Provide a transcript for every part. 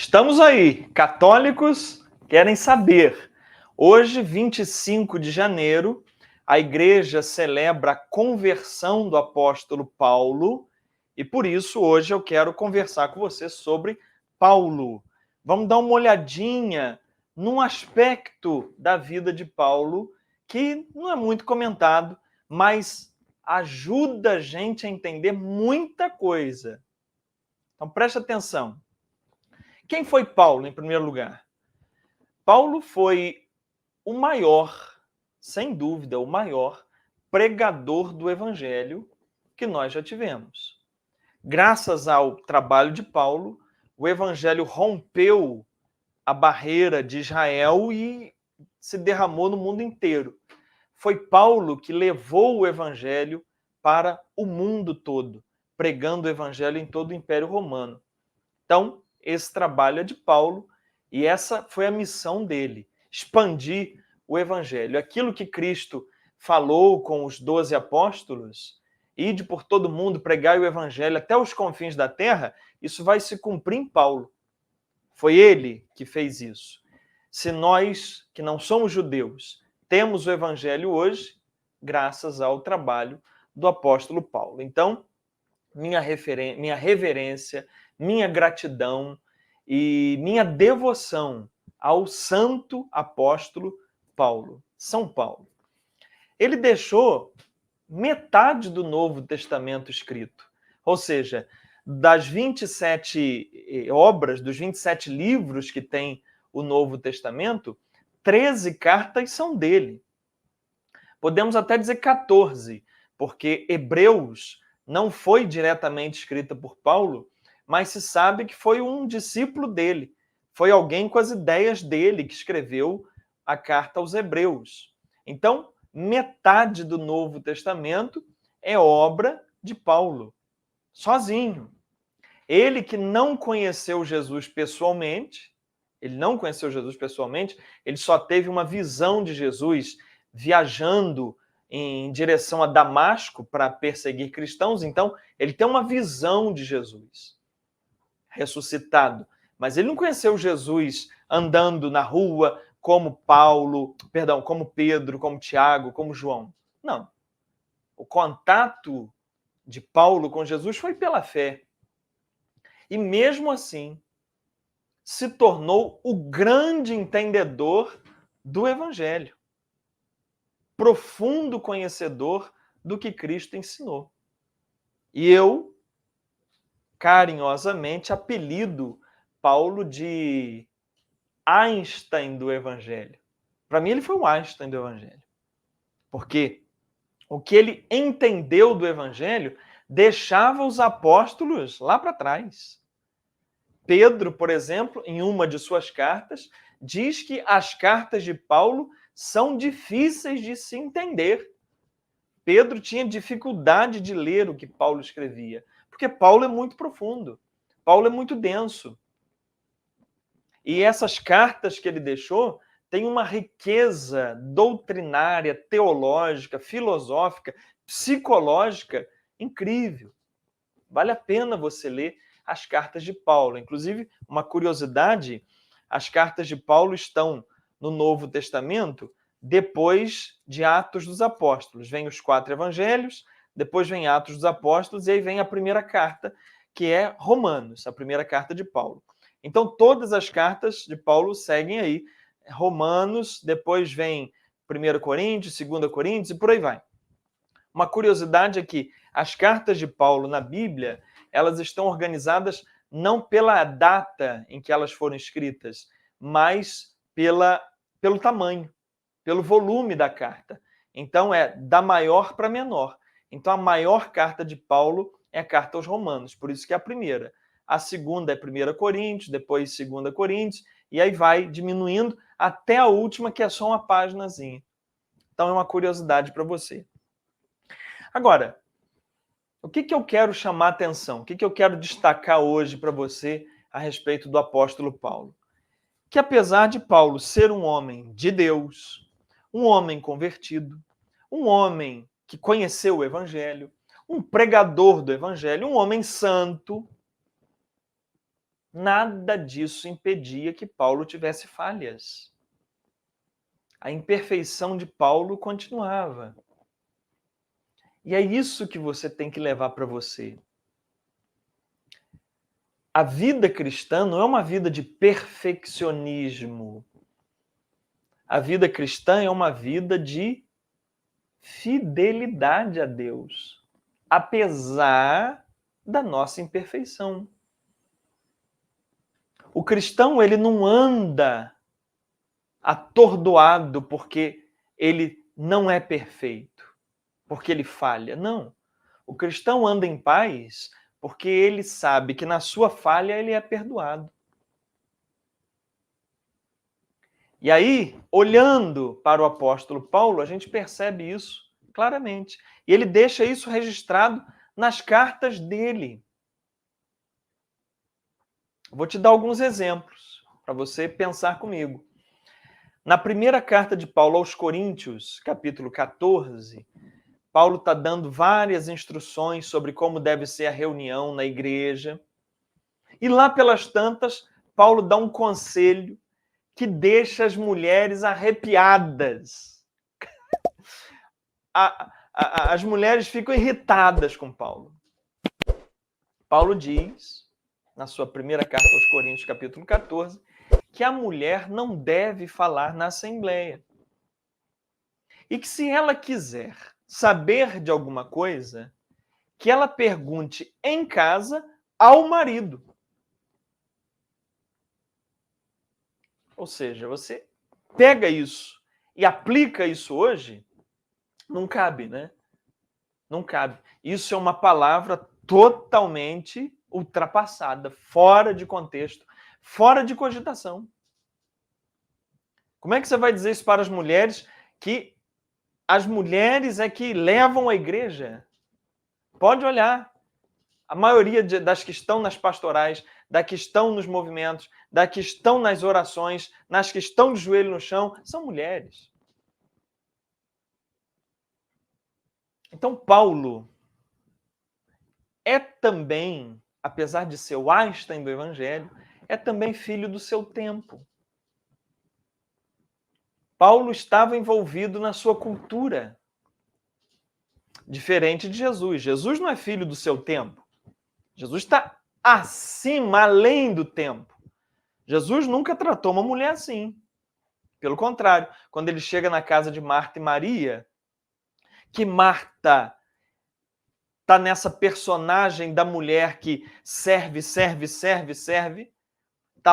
Estamos aí, católicos querem saber. Hoje, 25 de janeiro, a igreja celebra a conversão do apóstolo Paulo e por isso hoje eu quero conversar com você sobre Paulo. Vamos dar uma olhadinha num aspecto da vida de Paulo que não é muito comentado, mas ajuda a gente a entender muita coisa. Então preste atenção. Quem foi Paulo, em primeiro lugar? Paulo foi o maior, sem dúvida, o maior pregador do evangelho que nós já tivemos. Graças ao trabalho de Paulo, o evangelho rompeu a barreira de Israel e se derramou no mundo inteiro. Foi Paulo que levou o evangelho para o mundo todo, pregando o evangelho em todo o Império Romano. Então, esse trabalho é de Paulo e essa foi a missão dele, expandir o evangelho. Aquilo que Cristo falou com os 12 apóstolos, ide por todo mundo, pregai o evangelho até os confins da terra, isso vai se cumprir em Paulo. Foi ele que fez isso. Se nós, que não somos judeus, temos o evangelho hoje, graças ao trabalho do apóstolo Paulo. Então, minha reverência, minha gratidão e minha devoção ao santo apóstolo Paulo, São Paulo. Ele deixou metade do Novo Testamento escrito, ou seja, das 27 obras, dos 27 livros que tem o Novo Testamento, 13 cartas são dele. Podemos até dizer 14, porque Hebreus não foi diretamente escrita por Paulo, mas se sabe que foi um discípulo dele, foi alguém com as ideias dele que escreveu a carta aos Hebreus. Então, metade do Novo Testamento é obra de Paulo, sozinho. Ele que não conheceu Jesus pessoalmente, ele só teve uma visão de Jesus viajando em direção a Damasco para perseguir cristãos, então ele tem uma visão de Jesus ressuscitado, mas ele não conheceu Jesus andando na rua como como Pedro, como Tiago, como João. Não. O contato de Paulo com Jesus foi pela fé. E mesmo assim, se tornou o grande entendedor do Evangelho, profundo conhecedor do que Cristo ensinou. E eu, carinhosamente, apelido Paulo de Einstein do Evangelho. Para mim, ele foi um Einstein do Evangelho. Porque o que ele entendeu do Evangelho deixava os apóstolos lá para trás. Pedro, por exemplo, em uma de suas cartas, diz que as cartas de Paulo são difíceis de se entender. Pedro tinha dificuldade de ler o que Paulo escrevia, porque Paulo é muito profundo, Paulo é muito denso. E essas cartas que ele deixou têm uma riqueza doutrinária, teológica, filosófica, psicológica incrível. Vale a pena você ler as cartas de Paulo. Inclusive, uma curiosidade, as cartas de Paulo estão no Novo Testamento depois de Atos dos Apóstolos. Vem os 4 evangelhos, depois vem Atos dos Apóstolos e aí vem a primeira carta, que é Romanos, a primeira carta de Paulo. Então, todas as cartas de Paulo seguem aí. Romanos, depois vem 1 Coríntios, 2 Coríntios e por aí vai. Uma curiosidade é que as cartas de Paulo na Bíblia, elas estão organizadas não pela data em que elas foram escritas, mas pelo tamanho, pelo volume da carta. Então, é da maior para menor. Então, a maior carta de Paulo é a carta aos Romanos, por isso que é a primeira. A segunda é 1 Coríntios, depois 2 Coríntios, e aí vai diminuindo até a última, que é só uma paginazinha. Então, é uma curiosidade para você. Agora, o que eu quero chamar a atenção? O que eu quero destacar hoje para você a respeito do apóstolo Paulo? Que apesar de Paulo ser um homem de Deus, um homem convertido, um homem que conheceu o Evangelho, um pregador do Evangelho, um homem santo, nada disso impedia que Paulo tivesse falhas. A imperfeição de Paulo continuava. E é isso que você tem que levar para você. A vida cristã não é uma vida de perfeccionismo. A vida cristã é uma vida de fidelidade a Deus, apesar da nossa imperfeição. O cristão, ele não anda atordoado porque ele não é perfeito, porque ele falha. Não. O cristão anda em paz porque ele sabe que na sua falha ele é perdoado. E aí, olhando para o apóstolo Paulo, a gente percebe isso claramente. E ele deixa isso registrado nas cartas dele. Vou te dar alguns exemplos para você pensar comigo. Na primeira carta de Paulo aos Coríntios, capítulo 14, Paulo está dando várias instruções sobre como deve ser a reunião na igreja. E lá pelas tantas, Paulo dá um conselho que deixa as mulheres arrepiadas. As mulheres ficam irritadas com Paulo. Paulo diz, na sua primeira carta aos Coríntios, capítulo 14, que a mulher não deve falar na assembleia. E que se ela quiser saber de alguma coisa, que ela pergunte em casa ao marido. Ou seja, você pega isso e aplica isso hoje, não cabe, né? Não cabe. Isso é uma palavra totalmente ultrapassada, fora de contexto, fora de cogitação. Como é que você vai dizer isso para as mulheres, que as mulheres é que levam a igreja? Pode olhar. A maioria das que estão nas pastorais, das que estão nos movimentos, das que estão nas orações, nas que estão de joelho no chão, são mulheres. Então, Paulo é também, apesar de ser o Einstein do Evangelho, é também filho do seu tempo. Paulo estava envolvido na sua cultura, diferente de Jesus. Jesus não é filho do seu tempo. Jesus está acima, além do tempo. Jesus nunca tratou uma mulher assim. Pelo contrário, quando ele chega na casa de Marta e Maria, que Marta está nessa personagem da mulher que serve, está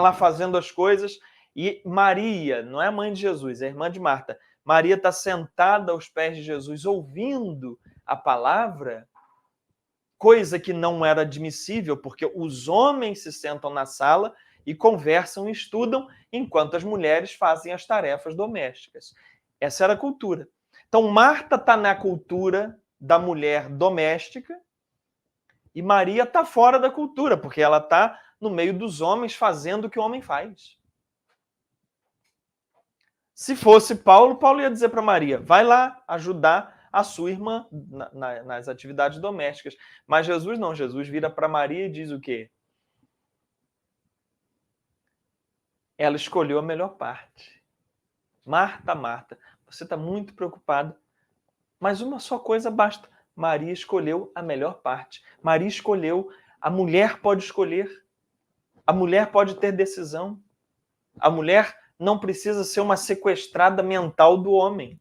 lá fazendo as coisas, e Maria, não é a mãe de Jesus, é a irmã de Marta, Maria está sentada aos pés de Jesus, ouvindo a palavra, coisa que não era admissível, porque os homens se sentam na sala e conversam e estudam, enquanto as mulheres fazem as tarefas domésticas. Essa era a cultura. Então, Marta está na cultura da mulher doméstica e Maria está fora da cultura, porque ela está no meio dos homens fazendo o que o homem faz. Se fosse Paulo, Paulo ia dizer para Maria, vai lá ajudar a sua irmã nas atividades domésticas. Mas Jesus não, Jesus vira para Maria e diz o quê? Ela escolheu a melhor parte. Marta, Marta, você está muito preocupada, mas uma só coisa basta. Maria escolheu a melhor parte. Maria escolheu, a mulher pode escolher, a mulher pode ter decisão, a mulher não precisa ser uma sequestrada mental do homem.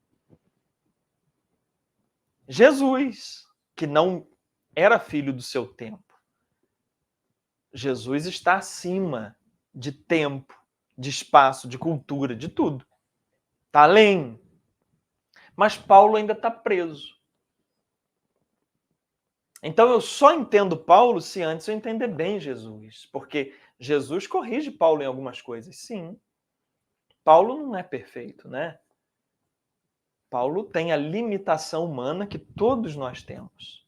Jesus, que não era filho do seu tempo, Jesus está acima de tempo, de espaço, de cultura, de tudo. Está além. Mas Paulo ainda está preso. Então eu só entendo Paulo se antes eu entender bem Jesus. Porque Jesus corrige Paulo em algumas coisas, sim. Paulo não é perfeito, né? Paulo tem a limitação humana que todos nós temos.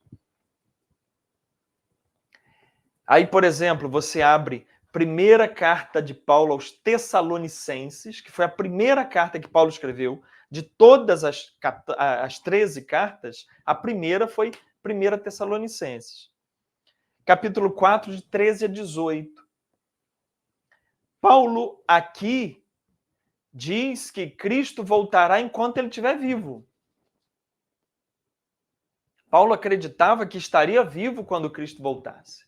Aí, por exemplo, você abre primeira carta de Paulo aos Tessalonicenses, que foi a primeira carta que Paulo escreveu. De todas as 13 cartas, a primeira foi 1 Tessalonicenses. Capítulo 4, de 13 a 18. Paulo aqui diz que Cristo voltará enquanto ele estiver vivo. Paulo acreditava que estaria vivo quando Cristo voltasse.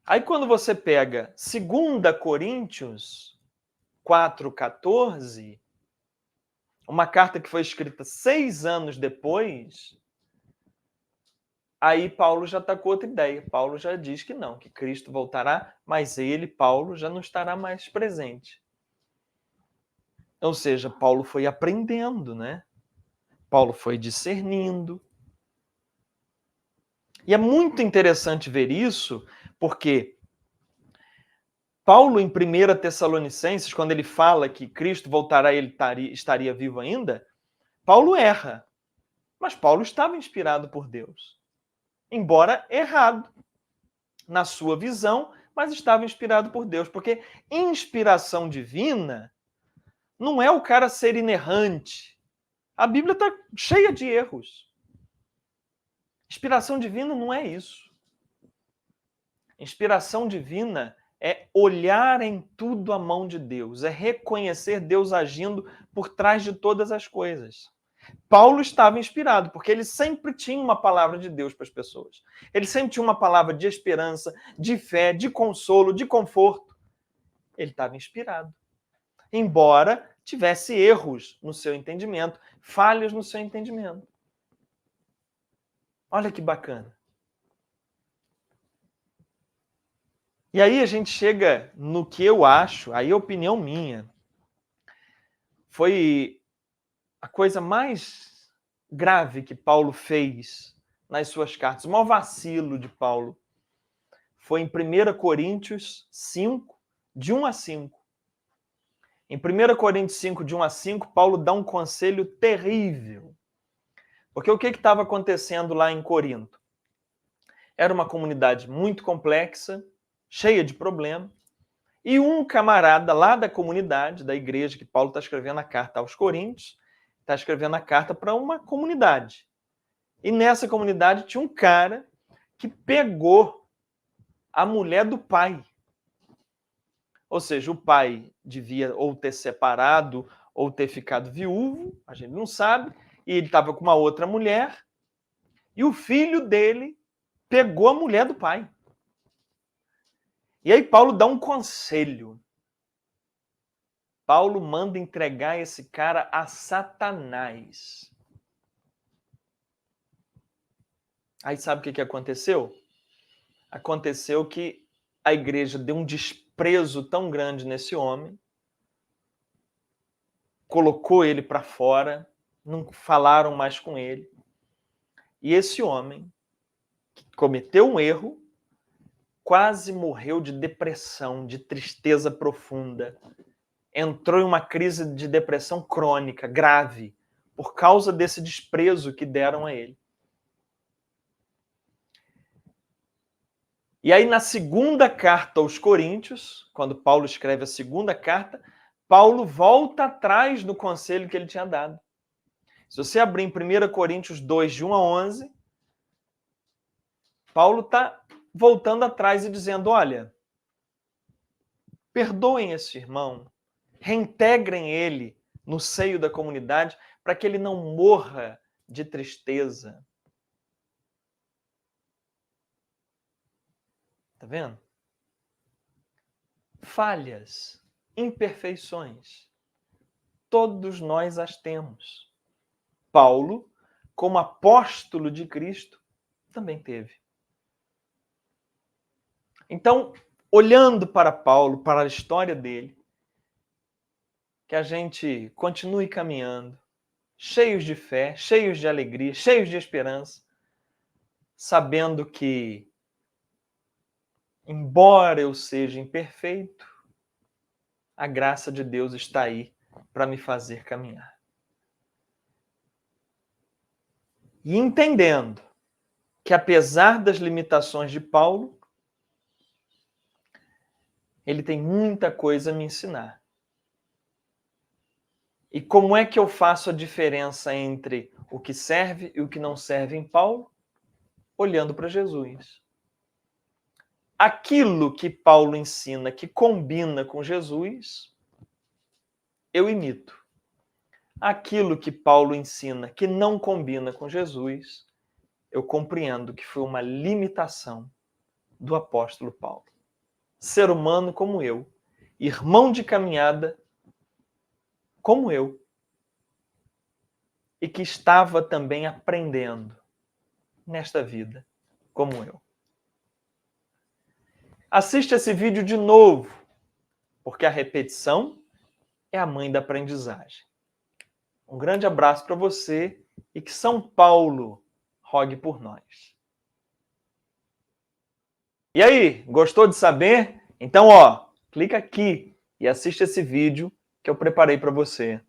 Aí quando você pega 2 Coríntios 4,14, uma carta que foi escrita 6 anos depois, aí Paulo já está com outra ideia. Paulo já diz que não, que Cristo voltará, mas ele, Paulo, já não estará mais presente. Ou seja, Paulo foi aprendendo, né? Paulo foi discernindo. E é muito interessante ver isso, porque Paulo, em 1 Tessalonicenses, quando ele fala que Cristo voltará e ele estaria vivo ainda, Paulo erra. Mas Paulo estava inspirado por Deus. Embora errado na sua visão, mas estava inspirado por Deus. Porque inspiração divina não é o cara ser inerrante. A Bíblia está cheia de erros. Inspiração divina não é isso. Inspiração divina é olhar em tudo a mão de Deus, é reconhecer Deus agindo por trás de todas as coisas. Paulo estava inspirado, porque ele sempre tinha uma palavra de Deus para as pessoas. Ele sempre tinha uma palavra de esperança, de fé, de consolo, de conforto. Ele estava inspirado. Embora tivesse erros no seu entendimento, falhas no seu entendimento. Olha que bacana. E aí a gente chega no que eu acho, aí a opinião minha, foi a coisa mais grave que Paulo fez nas suas cartas. O maior vacilo de Paulo foi em 1 Coríntios 5, de 1 a 5. Em 1 Coríntios 5, de 1 a 5, Paulo dá um conselho terrível. Porque o que estava acontecendo lá em Corinto? Era uma comunidade muito complexa, cheia de problemas, e um camarada lá da comunidade, da igreja, que Paulo está escrevendo a carta aos Coríntios, está escrevendo a carta para uma comunidade. E nessa comunidade tinha um cara que pegou a mulher do pai. Ou seja, o pai devia ou ter separado ou ter ficado viúvo, a gente não sabe, e ele estava com uma outra mulher, e o filho dele pegou a mulher do pai. E aí Paulo dá um conselho. Paulo manda entregar esse cara a Satanás. Aí sabe o que aconteceu? Aconteceu que a igreja deu um desprezo tão grande nesse homem, colocou ele para fora, não falaram mais com ele. E esse homem, que cometeu um erro, quase morreu de depressão, de tristeza profunda. Entrou em uma crise de depressão crônica, grave, por causa desse desprezo que deram a ele. E aí, na segunda carta aos Coríntios, quando Paulo escreve a segunda carta, Paulo volta atrás do conselho que ele tinha dado. Se você abrir em 1 Coríntios 2, de 1 a 11, Paulo está voltando atrás e dizendo, olha, perdoem esse irmão, reintegrem ele no seio da comunidade para que ele não morra de tristeza. Tá vendo? Falhas, imperfeições, todos nós as temos. Paulo, como apóstolo de Cristo, também teve. Então, olhando para Paulo, para a história dele, que a gente continue caminhando, cheios de fé, cheios de alegria, cheios de esperança, sabendo que, embora eu seja imperfeito, a graça de Deus está aí para me fazer caminhar. E entendendo que, apesar das limitações de Paulo, ele tem muita coisa a me ensinar. E como é que eu faço a diferença entre o que serve e o que não serve em Paulo? Olhando para Jesus. aquilo que Paulo ensina que combina com Jesus, eu imito. Aquilo que Paulo ensina que não combina com Jesus, eu compreendo que foi uma limitação do apóstolo Paulo. Ser humano como eu, irmão de caminhada como eu, e que estava também aprendendo nesta vida como eu. Assista esse vídeo de novo, porque a repetição é a mãe da aprendizagem. Um grande abraço para você e que São Paulo rogue por nós. E aí, gostou de saber? Então, clica aqui e assiste esse vídeo que eu preparei para você.